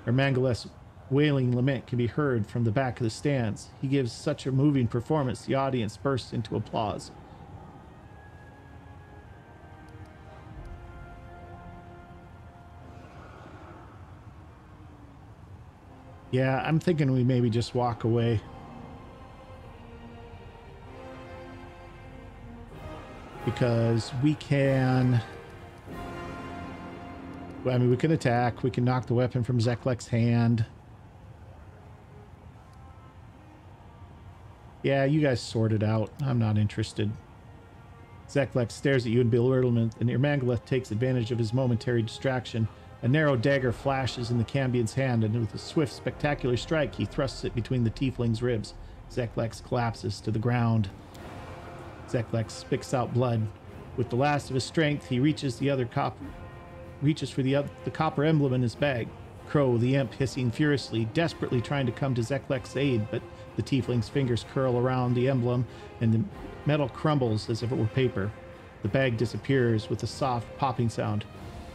Ermangaleth's wailing lament can be heard from the back of the stands. He gives such a moving performance, the audience bursts into applause. Yeah, I'm thinking we maybe just walk away. Because we can I mean, we can attack. We can knock the weapon from Zeklek's hand. Yeah, you guys sort it out. I'm not interested. Zeklek stares at you in bewilderment, and Irmangaleth takes advantage of his momentary distraction. A narrow dagger flashes in the Cambion's hand, and with a swift, spectacular strike, he thrusts it between the tiefling's ribs. Zeklek collapses to the ground. Zeklek spits out blood. With the last of his strength, he reaches for the copper emblem in his bag. Crow, the imp, hissing furiously, desperately trying to come to Zeklek's aid, but the tiefling's fingers curl around the emblem, and the metal crumbles as if it were paper. The bag disappears with a soft popping sound.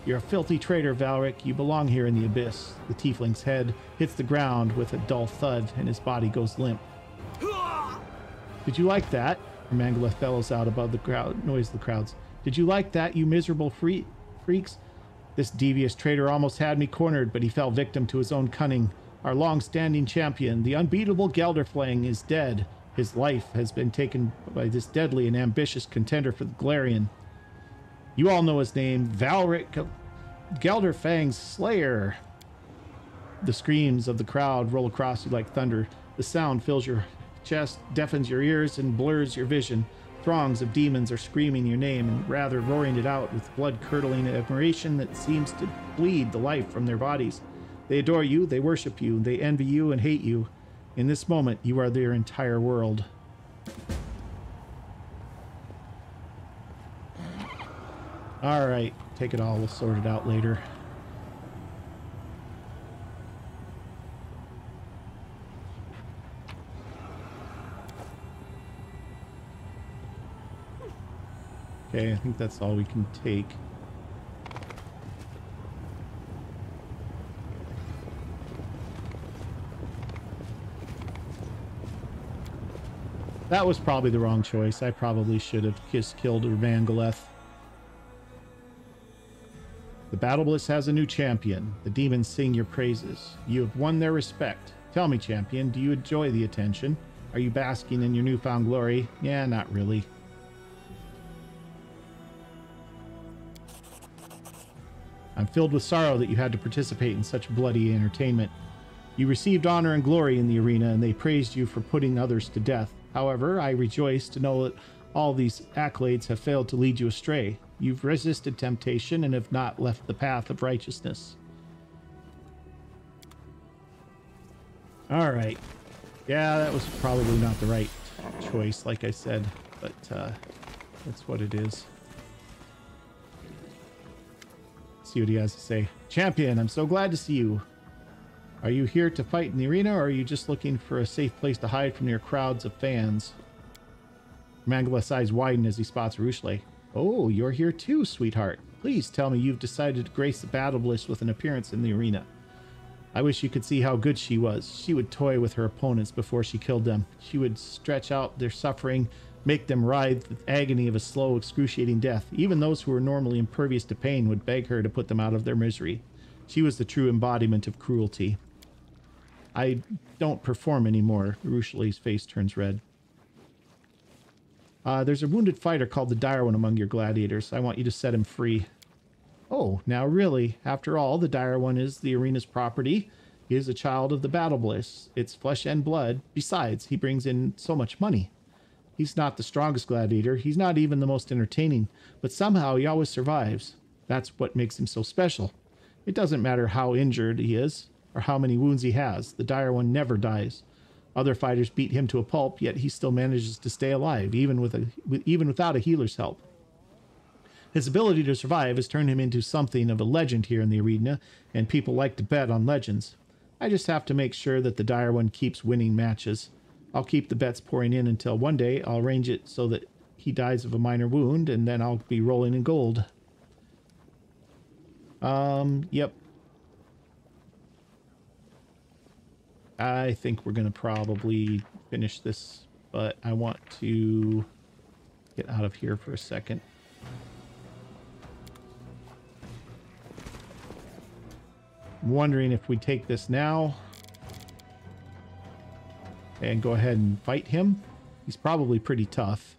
You're a filthy traitor, Valric. You belong here in the abyss. The tiefling's head hits the ground with a dull thud, and his body goes limp. Did you like that? Irmangaleth bellows out above the noise of the crowds. Did you like that, you miserable freaks? This devious traitor almost had me cornered, but he fell victim to his own cunning. Our long-standing champion, the unbeatable Gelderflang, is dead. His life has been taken by this deadly and ambitious contender for the Galarian. You all know his name, Valric Gelderfang's Slayer. The screams of the crowd roll across you like thunder. The sound fills your chest, deafens your ears, and blurs your vision. Throngs of demons are screaming your name and rather roaring it out with blood-curdling admiration that seems to bleed the life from their bodies. They adore you, they worship you, they envy you and hate you. In this moment, you are their entire world. All right, take it all. We'll sort it out later. Okay, I think that's all we can take. That was probably the wrong choice. I probably should have just killed Irmangaleth. The Battle Bliss has a new champion. The demons sing your praises. You have won their respect. Tell me, champion, do you enjoy the attention? Are you basking in your newfound glory? Yeah, not really. I'm filled with sorrow that you had to participate in such bloody entertainment. You received honor and glory in the arena, and they praised you for putting others to death. However, I rejoice to know that all these accolades have failed to lead you astray. You've resisted temptation and have not left the path of righteousness. All right. Yeah, that was probably not the right choice, like I said, but that's what it is. See what he has to say. Champion, I'm so glad to see you. Are you here to fight in the arena, or are you just looking for a safe place to hide from your crowds of fans? Irmangaleth's eyes widen as he spots Rushle. Oh, you're here too, sweetheart. Please tell me you've decided to grace the Battle Bliss with an appearance in the arena. I wish you could see how good she was. She would toy with her opponents before she killed them. She would stretch out their suffering, make them writhe with agony of a slow, excruciating death. Even those who were normally impervious to pain would beg her to put them out of their misery. She was the true embodiment of cruelty. I don't perform anymore. Rushlei's face turns red. There's a wounded fighter called the Dire One among your gladiators. I want you to set him free. Oh, now really, after all, the Dire One is the arena's property. He is a child of the Battle Bliss. It's flesh and blood. Besides, he brings in so much money. He's not the strongest gladiator. He's not even the most entertaining. But somehow he always survives. That's what makes him so special. It doesn't matter how injured he is or how many wounds he has. The Dire One never dies. Other fighters beat him to a pulp, yet he still manages to stay alive, even without a healer's help. His ability to survive has turned him into something of a legend here in the arena, and people like to bet on legends. I just have to make sure that the Dire One keeps winning matches. I'll keep the bets pouring in until one day I'll arrange it so that he dies of a minor wound, and then I'll be rolling in gold. Yep. I think we're going to probably finish this, but I want to get out of here for a second. I'm wondering if we take this now and go ahead and fight him. He's probably pretty tough.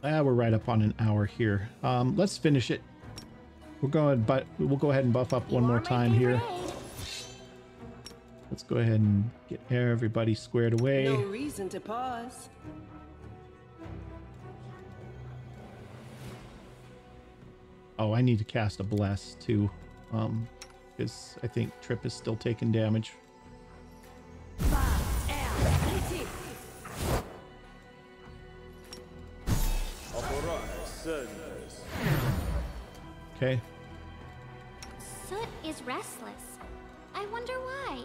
We're right up on an hour here. Let's finish it. We'll go ahead and buff up one more time here. Let's go ahead and get everybody squared away. No reason to pause. Oh, I need to cast a bless too, because I think Trip is still taking damage. Okay. Soot is restless. I wonder why.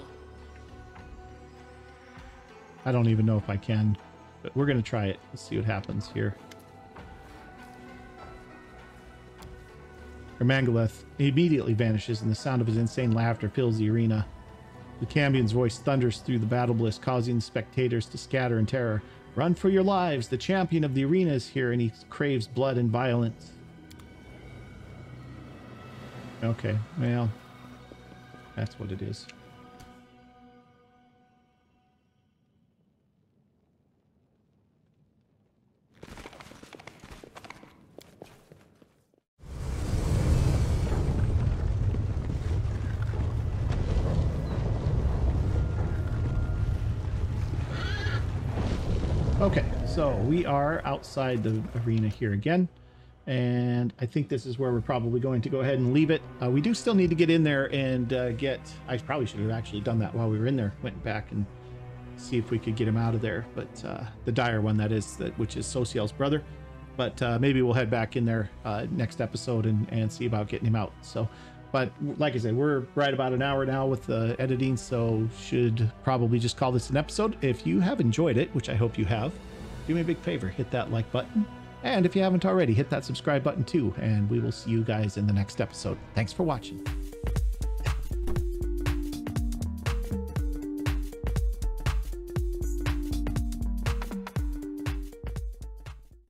I don't even know if I can, but we're gonna try it. Let's see what happens here. Ermangaleth immediately vanishes, and the sound of his insane laughter fills the arena. Lucambion's voice thunders through the battle bliss, causing the spectators to scatter in terror. Run for your lives! The champion of the arena is here, and he craves blood and violence. Okay, well, that's what it is. Okay, so we are outside the arena here again, and I think this is where we're probably going to go ahead and leave it. We do still need to get in there and I probably should have actually done that while we were in there. Went back and see if we could get him out of there, but the dire one, that is, which is Sociel's brother. But maybe we'll head back in there next episode and see about getting him out. So, but like I said, we're right about an hour now with the editing, so should probably just call this an episode. If you have enjoyed it, which I hope you have, do me a big favor, hit that like button. And if you haven't already, hit that subscribe button too, and we will see you guys in the next episode. Thanks for watching.